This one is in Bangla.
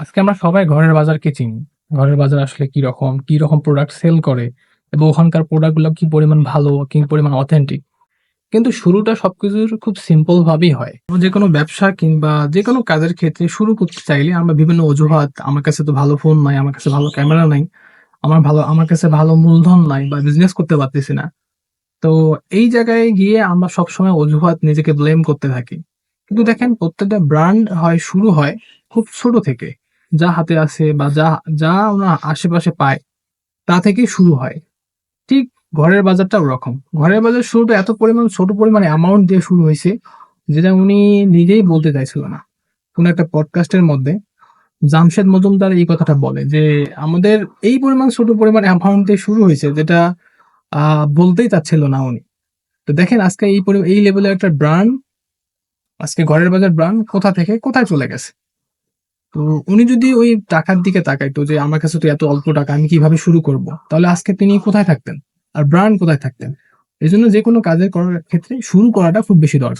আজকে আমরা সবাই ঘরের বাজারকে চিনি। ঘরের বাজার আসলে কি রকম প্রোডাক্ট সেল করে এবং ওখানকার প্রোডাক্ট গুলো কি পরিমাণ ভালো, কি পরিমাণ অথেন্টিক। কিন্তু শুরুটা সবকিছুর খুব সিম্পল ভাবেই হয়। যেকোনো ব্যবসা কিংবা যেকোনো কাজের ক্ষেত্রে শুরু করতে চাইলে আমরা বিভিন্ন অজুহাত, আমার কাছে তো ভালো ফোন নাই, আমার কাছে ভালো ক্যামেরা নাই, আমার কাছে ভালো মূলধন নাই বা বিজনেস করতে পারতেছি না। তো এই জায়গায় গিয়ে আমরা সবসময় অজুহাত নিজেকে ব্লেম করতে থাকি। কিন্তু দেখেন প্রত্যেকটা ব্র্যান্ড শুরু হয় খুব ছোট থেকে। যা হাতে আছে বা যা আমরা আশেপাশে পাই তা থেকেই শুরু হয়। ঠিক ঘরের বাজারটা ওরকম। ঘরের বাজার শুরুটা এত ছোট পরিমাণে অ্যামাউন্ট দিয়ে শুরু হইছে, যেটা উনি নিজেই বলতে চাইছিল না। কোন একটা পডকাস্টের মধ্যে জামশেদ মজুমদার এই কথাটা বলে যে, "আমাদের এই ছোট পরিমাণ অ্যামাউন্ট দিয়ে শুরু হইছে যেটা বলতেই চাচ্ছিল না উনি।" তো দেখেন আজকে এই লেভেলের একটা ব্র্যান্ড, আজকে ঘরের বাজার ব্র্যান্ড কোথা থেকে কোথায় চলে গেছে। তো উনি যদি ওই টাকার দিকে তাকাইতো যে আমার কাছে তো এত অল্প টাকা, আমি কিভাবে শুরু করব? তাহলে আজকে তিনি কোথায় থাকতেন? আর ব্র্যান্ড কোথায় থাকতেন? এজন্য যেকোনো কাজের করার ক্ষেত্রে শুরু করাটা খুব বেশি দরকার।